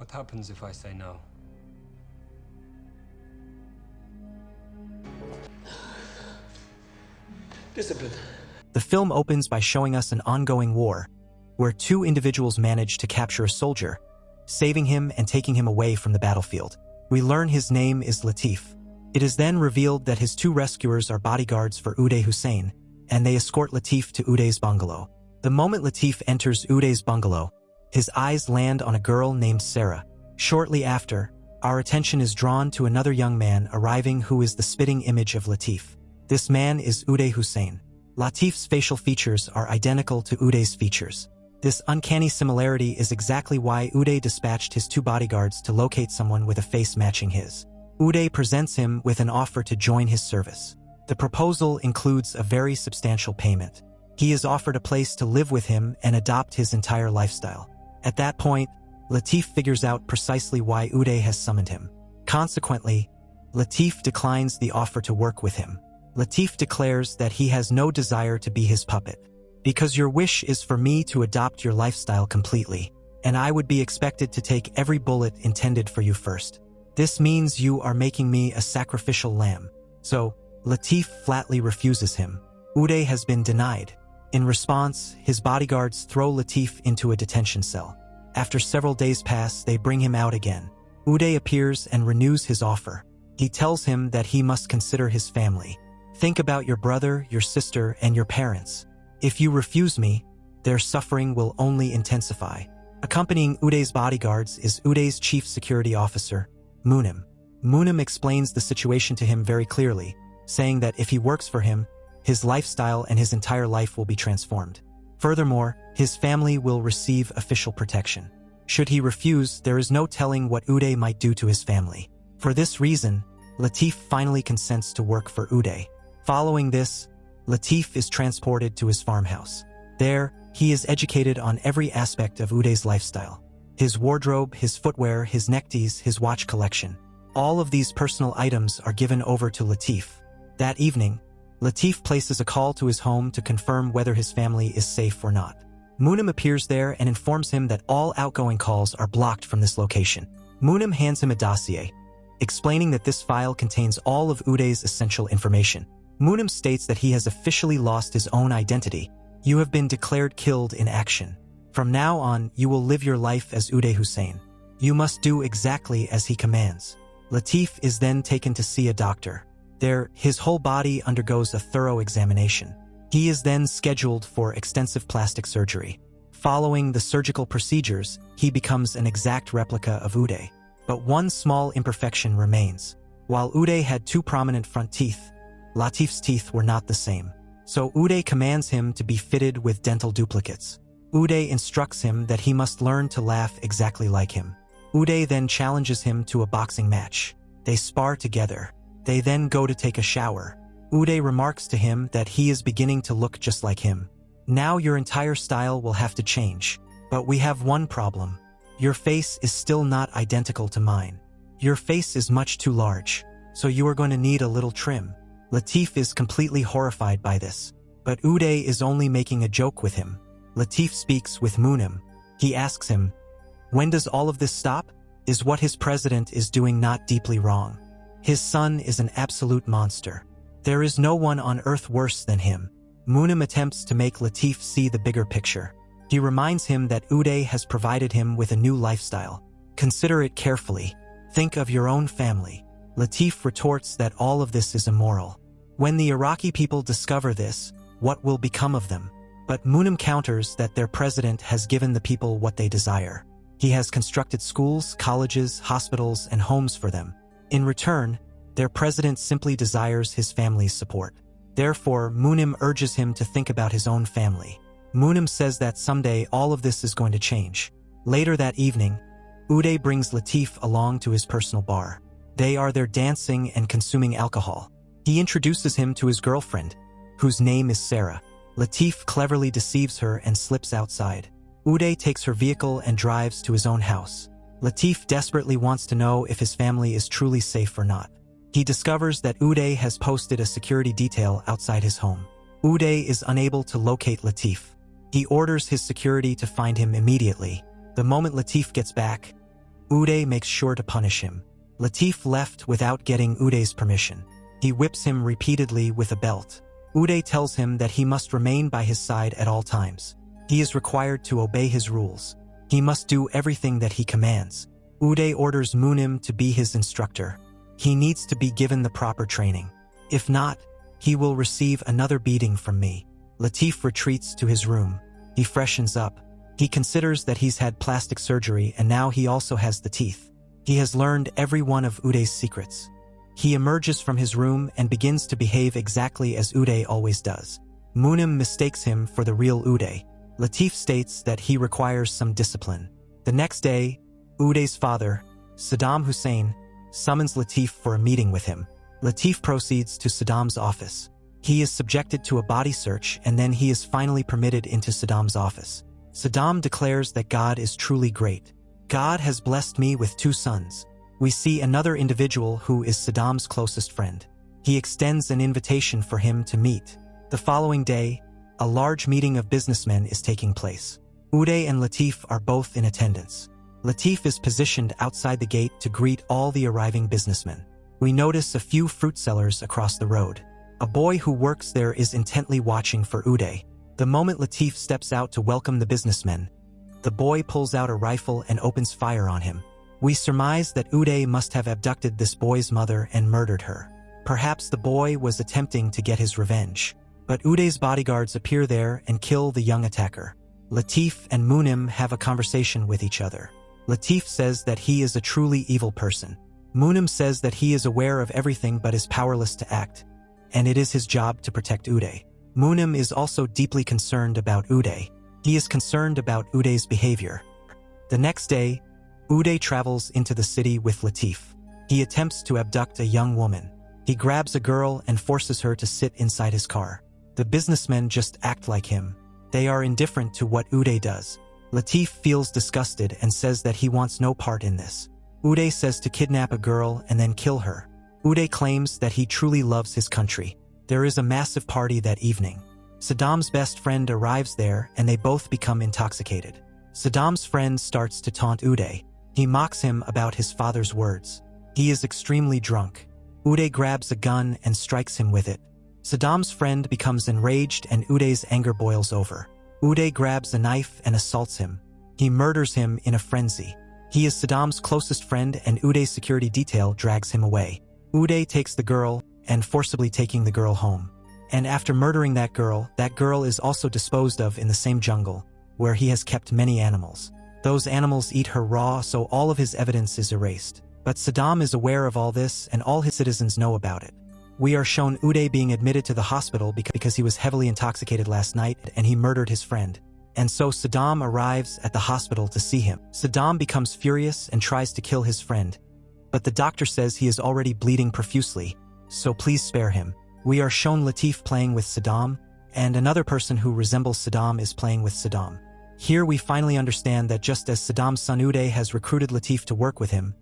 What happens if I say no? Discipline. The film opens by showing us an ongoing war, where two individuals manage to capture a soldier, saving him and taking him away from the battlefield. We learn his name is Latif. It is then revealed that his two rescuers are bodyguards for Uday Hussein, and they escort Latif to Uday's bungalow. The moment Latif enters Uday's bungalow, his eyes land on a girl named Sarah. Shortly after, our attention is drawn to another young man arriving who is the spitting image of Latif. This man is Uday Hussein. Latif's facial features are identical to Uday's features. This uncanny similarity is exactly why Uday dispatched his two bodyguards to locate someone with a face matching his. Uday presents him with an offer to join his service. The proposal includes a very substantial payment. He is offered a place to live with him and adopt his entire lifestyle. At that point, Latif figures out precisely why Uday has summoned him. Consequently, Latif declines the offer to work with him. Latif declares that he has no desire to be his puppet. Because your wish is for me to adopt your lifestyle completely, and I would be expected to take every bullet intended for you first. This means you are making me a sacrificial lamb. So, Latif flatly refuses him. Uday has been denied. In response, his bodyguards throw Latif into a detention cell. After several days pass, they bring him out again. Uday appears and renews his offer. He tells him that he must consider his family. Think about your brother, your sister, and your parents. If you refuse me, their suffering will only intensify. Accompanying Uday's bodyguards is Uday's chief security officer, Munim. Munim explains the situation to him very clearly, saying that if he works for him, his lifestyle and his entire life will be transformed. Furthermore, his family will receive official protection. Should he refuse, there is no telling what Uday might do to his family. For this reason, Latif finally consents to work for Uday. Following this, Latif is transported to his farmhouse. There, he is educated on every aspect of Uday's lifestyle. His wardrobe, his footwear, his neckties, his watch collection. All of these personal items are given over to Latif. That evening, Latif places a call to his home to confirm whether his family is safe or not. Munim appears there and informs him that all outgoing calls are blocked from this location. Munim hands him a dossier, explaining that this file contains all of Uday's essential information. Munim states that he has officially lost his own identity. You have been declared killed in action. From now on, you will live your life as Uday Hussein. You must do exactly as he commands. Latif is then taken to see a doctor. There, his whole body undergoes a thorough examination. He is then scheduled for extensive plastic surgery. Following the surgical procedures, he becomes an exact replica of Uday. But one small imperfection remains. While Uday had two prominent front teeth, Latif's teeth were not the same. So Uday commands him to be fitted with dental duplicates. Uday instructs him that he must learn to laugh exactly like him. Uday then challenges him to a boxing match. They spar together. They then go to take a shower. Uday remarks to him that he is beginning to look just like him. Now your entire style will have to change. But we have one problem. Your face is still not identical to mine. Your face is much too large, so you are going to need a little trim. Latif is completely horrified by this, but Uday is only making a joke with him. Latif speaks with Munim. He asks him, when does all of this stop? Is what his president is doing not deeply wrong? His son is an absolute monster. There is no one on earth worse than him. Munim attempts to make Latif see the bigger picture. He reminds him that Uday has provided him with a new lifestyle. Consider it carefully. Think of your own family. Latif retorts that all of this is immoral. When the Iraqi people discover this, what will become of them? But Munim counters that their president has given the people what they desire. He has constructed schools, colleges, hospitals, and homes for them. In return, their president simply desires his family's support. Therefore, Munim urges him to think about his own family. Munim says that someday all of this is going to change. Later that evening, Uday brings Latif along to his personal bar. They are there dancing and consuming alcohol. He introduces him to his girlfriend, whose name is Sarah. Latif cleverly deceives her and slips outside. Uday takes her vehicle and drives to his own house. Latif desperately wants to know if his family is truly safe or not. He discovers that Uday has posted a security detail outside his home. Uday is unable to locate Latif. He orders his security to find him immediately. The moment Latif gets back, Uday makes sure to punish him. Latif left without getting Uday's permission. He whips him repeatedly with a belt. Uday tells him that he must remain by his side at all times. He is required to obey his rules. He must do everything that he commands. Uday orders Munim to be his instructor. He needs to be given the proper training. If not, he will receive another beating from me. Latif retreats to his room. He freshens up. He considers that he's had plastic surgery and now he also has the teeth. He has learned every one of Uday's secrets. He emerges from his room and begins to behave exactly as Uday always does. Munim mistakes him for the real Uday. Latif states that he requires some discipline. The next day, Uday's father, Saddam Hussein, summons Latif for a meeting with him. Latif proceeds to Saddam's office. He is subjected to a body search and then he is finally permitted into Saddam's office. Saddam declares that God is truly great. God has blessed me with 2 sons. We see another individual who is Saddam's closest friend. He extends an invitation for him to meet. The following day, a large meeting of businessmen is taking place. Uday and Latif are both in attendance. Latif is positioned outside the gate to greet all the arriving businessmen. We notice a few fruit sellers across the road. A boy who works there is intently watching for Uday. The moment Latif steps out to welcome the businessmen, the boy pulls out a rifle and opens fire on him. We surmise that Uday must have abducted this boy's mother and murdered her. Perhaps the boy was attempting to get his revenge. But Uday's bodyguards appear there and kill the young attacker. Latif and Munim have a conversation with each other. Latif says that he is a truly evil person. Munim says that he is aware of everything but is powerless to act, and it is his job to protect Uday. Munim is also deeply concerned about Uday. He is concerned about Uday's behavior. The next day, Uday travels into the city with Latif. He attempts to abduct a young woman. He grabs a girl and forces her to sit inside his car. The businessmen just act like him. They are indifferent to what Uday does. Latif feels disgusted and says that he wants no part in this. Uday says to kidnap a girl and then kill her. Uday claims that he truly loves his country. There is a massive party that evening. Saddam's best friend arrives there and they both become intoxicated. Saddam's friend starts to taunt Uday. He mocks him about his father's words. He is extremely drunk. Uday grabs a gun and strikes him with it. Saddam's friend becomes enraged and Uday's anger boils over. Uday grabs a knife and assaults him. He murders him in a frenzy. He is Saddam's closest friend and Uday's security detail drags him away. Uday takes the girl and forcibly taking the girl home. And after murdering that girl is also disposed of in the same jungle, where he has kept many animals. Those animals eat her raw, so all of his evidence is erased. But Saddam is aware of all this and all his citizens know about it. We are shown Uday being admitted to the hospital because he was heavily intoxicated last night and he murdered his friend. And so Saddam arrives at the hospital to see him. Saddam becomes furious and tries to kill his friend. But the doctor says he is already bleeding profusely, so please spare him. We are shown Latif playing with Saddam, and another person who resembles Saddam is playing with Saddam. Here we finally understand that just as Saddam's son Uday has recruited Latif to work with him,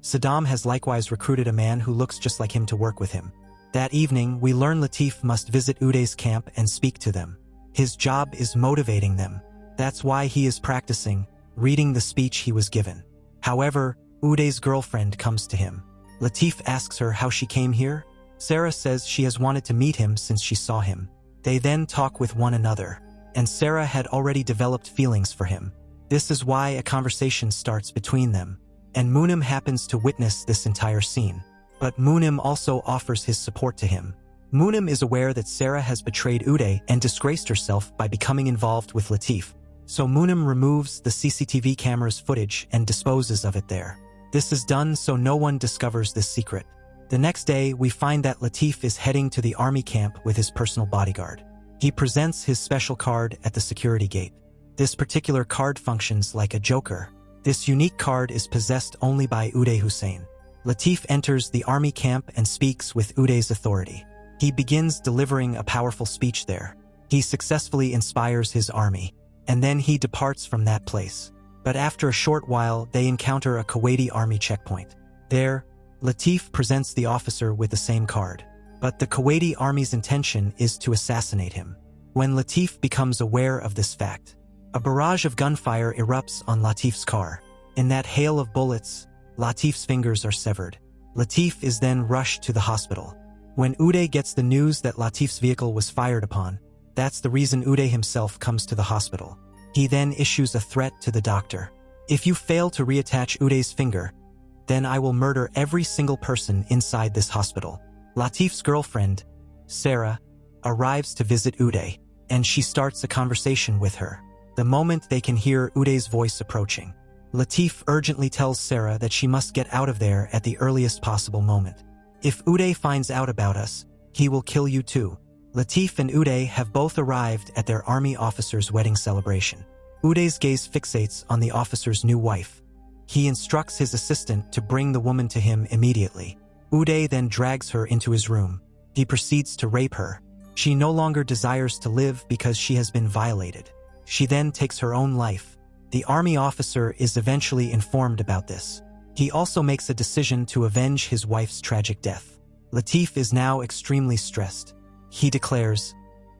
Saddam has likewise recruited a man who looks just like him to work with him. That evening, we learn Latif must visit Uday's camp and speak to them. His job is motivating them. That's why he is practicing, reading the speech he was given. However, Uday's girlfriend comes to him. Latif asks her how she came here. Sarah says she has wanted to meet him since she saw him. They then talk with one another, and Sarah had already developed feelings for him. This is why a conversation starts between them, and Munim happens to witness this entire scene. But Munim also offers his support to him. Munim is aware that Sarah has betrayed Uday and disgraced herself by becoming involved with Latif. So Munim removes the CCTV camera's footage and disposes of it there. This is done so no one discovers this secret. The next day, we find that Latif is heading to the army camp with his personal bodyguard. He presents his special card at the security gate. This particular card functions like a joker. This unique card is possessed only by Uday Hussein. Latif enters the army camp and speaks with Uday's authority. He begins delivering a powerful speech there. He successfully inspires his army, and then he departs from that place. But after a short while, they encounter a Kuwaiti army checkpoint. There, Latif presents the officer with the same card. But the Kuwaiti army's intention is to assassinate him. When Latif becomes aware of this fact, a barrage of gunfire erupts on Latif's car. In that hail of bullets, Latif's fingers are severed. Latif is then rushed to the hospital. When Uday gets the news that Latif's vehicle was fired upon, that's the reason Uday himself comes to the hospital. He then issues a threat to the doctor. If you fail to reattach Uday's finger, then I will murder every single person inside this hospital. Latif's girlfriend, Sarah, arrives to visit Uday, and she starts a conversation with her. The moment they can hear Uday's voice approaching, Latif urgently tells Sarah that she must get out of there at the earliest possible moment. If Uday finds out about us, he will kill you too. Latif and Uday have both arrived at their army officer's wedding celebration. Uday's gaze fixates on the officer's new wife. He instructs his assistant to bring the woman to him immediately. Uday then drags her into his room. He proceeds to rape her. She no longer desires to live because she has been violated. She then takes her own life. The army officer is eventually informed about this. He also makes a decision to avenge his wife's tragic death. Latif is now extremely stressed. He declares,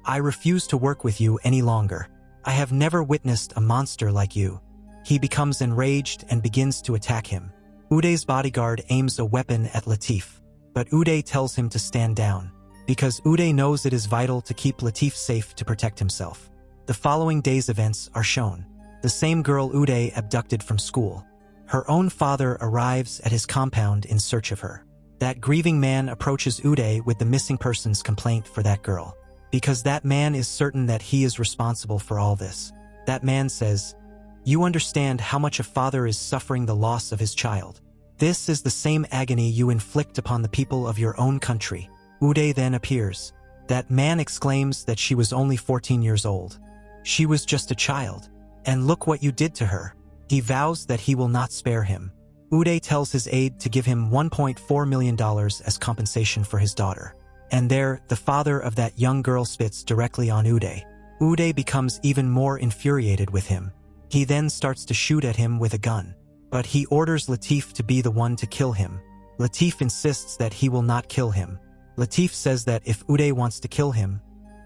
"I refuse to work with you any longer. I have never witnessed a monster like you." He becomes enraged and begins to attack him. Uday's bodyguard aims a weapon at Latif, but Uday tells him to stand down, because Uday knows it is vital to keep Latif safe to protect himself. The following day's events are shown. The same girl Uday abducted from school. Her own father arrives at his compound in search of her. That grieving man approaches Uday with the missing persons complaint for that girl, because that man is certain that he is responsible for all this. That man says, "You understand how much a father is suffering the loss of his child. This is the same agony you inflict upon the people of your own country." Uday then appears. That man exclaims that she was only 14 years old. She was just a child. And look what you did to her. He vows that he will not spare him. Uday tells his aide to give him $1.4 million as compensation for his daughter. And there, the father of that young girl spits directly on Uday. Uday becomes even more infuriated with him. He then starts to shoot at him with a gun. But he orders Latif to be the one to kill him. Latif insists that he will not kill him. Latif says that if Uday wants to kill him,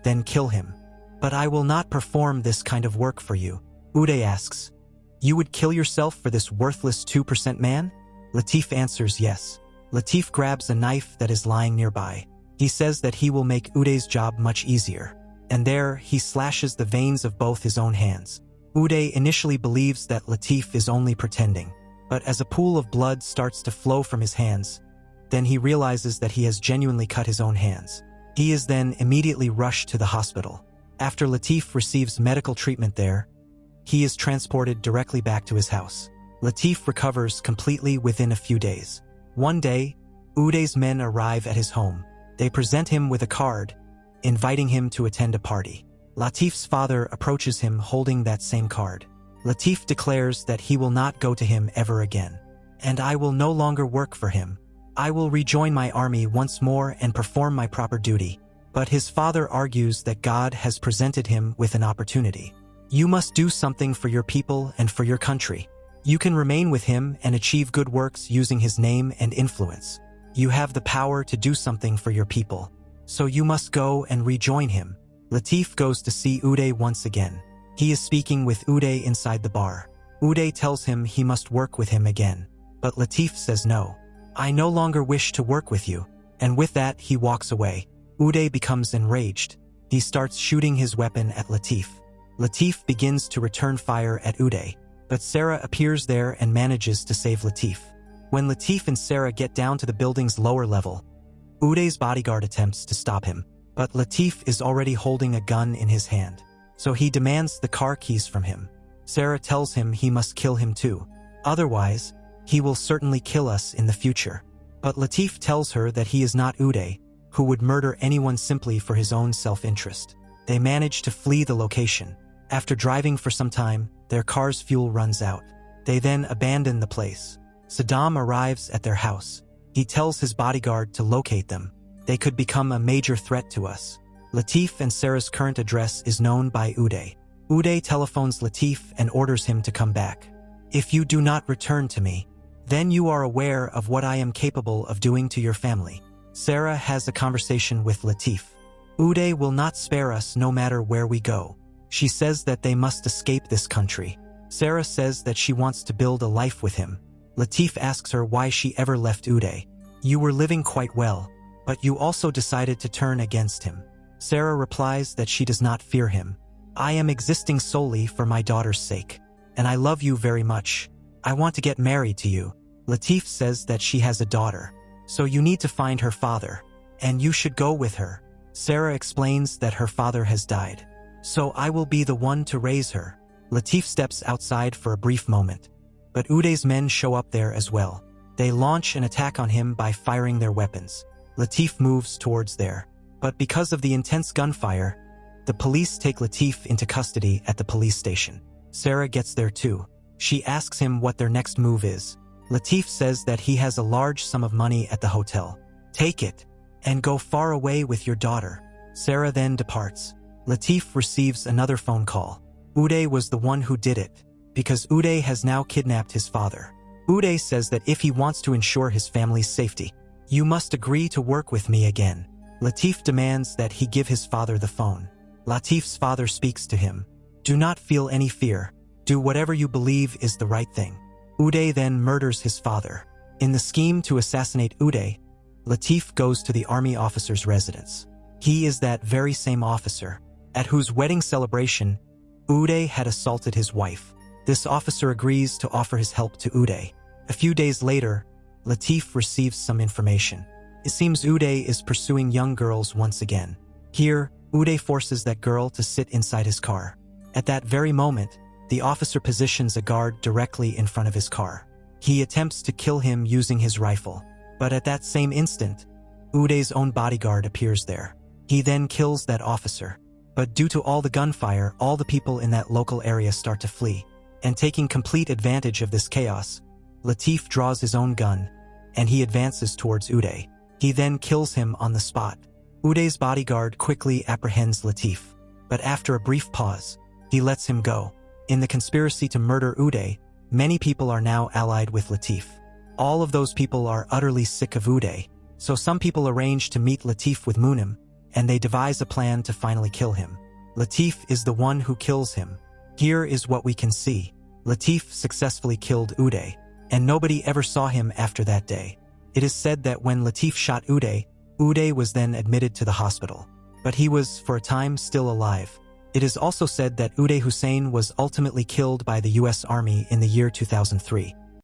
then kill him. "But I will not perform this kind of work for you." Uday asks, "You would kill yourself for this worthless 2% man?" Latif answers yes. Latif grabs a knife that is lying nearby. He says that he will make Uday's job much easier. And there, he slashes the veins of both his own hands. Uday initially believes that Latif is only pretending, but as a pool of blood starts to flow from his hands, then he realizes that he has genuinely cut his own hands. He is then immediately rushed to the hospital. After Latif receives medical treatment there, he is transported directly back to his house. Latif recovers completely within a few days. One day, Uday's men arrive at his home. They present him with a card, inviting him to attend a party. Latif's father approaches him holding that same card. Latif declares that he will not go to him ever again. "And I will no longer work for him. I will rejoin my army once more and perform my proper duty." But his father argues that God has presented him with an opportunity. "You must do something for your people and for your country. You can remain with him and achieve good works using his name and influence. You have the power to do something for your people. So you must go and rejoin him." Latif goes to see Uday once again. He is speaking with Uday inside the bar. Uday tells him he must work with him again. But Latif says no. "I no longer wish to work with you." And with that, he walks away. Uday becomes enraged. He starts shooting his weapon at Latif. Latif begins to return fire at Uday, but Sarah appears there and manages to save Latif. When Latif and Sarah get down to the building's lower level, Uday's bodyguard attempts to stop him, but Latif is already holding a gun in his hand, so he demands the car keys from him. Sarah tells him he must kill him too. Otherwise, he will certainly kill us in the future. But Latif tells her that he is not Uday, who would murder anyone simply for his own self-interest. They manage to flee the location. After driving for some time, their car's fuel runs out. They then abandon the place. Saddam arrives at their house. He tells his bodyguard to locate them. They could become a major threat to us. Latif and Sarah's current address is known by Uday. Uday telephones Latif and orders him to come back. "If you do not return to me, then you are aware of what I am capable of doing to your family." Sarah has a conversation with Latif. "Uday will not spare us no matter where we go." She says that they must escape this country. Sarah says that she wants to build a life with him. Latif asks her why she ever left Uday. You were living quite well, but you also decided to turn against him. Sarah replies that she does not fear him. I am existing solely for my daughter's sake. And I love you very much. I want to get married to you. Latif says that she has a daughter. So you need to find her father. And you should go with her. Sarah explains that her father has died. So I will be the one to raise her. Latif steps outside for a brief moment. But Uday's men show up there as well. They launch an attack on him by firing their weapons. Latif moves towards there. But because of the intense gunfire, the police take Latif into custody at the police station. Sarah gets there too. She asks him what their next move is. Latif says that he has a large sum of money at the hotel. Take it, and go far away with your daughter. Sarah then departs. Latif receives another phone call. Uday was the one who did it, because Uday has now kidnapped his father. Uday says that if he wants to ensure his family's safety, you must agree to work with me again. Latif demands that he give his father the phone. Latif's father speaks to him. Do not feel any fear. Do whatever you believe is the right thing. Uday then murders his father. In the scheme to assassinate Uday, Latif goes to the army officer's residence. He is that very same officer, at whose wedding celebration, Uday had assaulted his wife. This officer agrees to offer his help to Uday. A few days later, Latif receives some information. It seems Uday is pursuing young girls once again. Here, Uday forces that girl to sit inside his car. At that very moment, the officer positions a guard directly in front of his car. He attempts to kill him using his rifle. But at that same instant, Uday's own bodyguard appears there. He then kills that officer. But due to all the gunfire, all the people in that local area start to flee. And taking complete advantage of this chaos, Latif draws his own gun, and he advances towards Uday. He then kills him on the spot. Uday's bodyguard quickly apprehends Latif, but after a brief pause, he lets him go. In the conspiracy to murder Uday, many people are now allied with Latif. All of those people are utterly sick of Uday, so some people arrange to meet Latif with Munim, and they devise a plan to finally kill him. Latif is the one who kills him. Here is what we can see. Latif successfully killed Uday, and nobody ever saw him after that day. It is said that when Latif shot Uday, Uday was then admitted to the hospital. But he was, for a time, still alive. It is also said that Uday Hussein was ultimately killed by the US Army in the year 2003.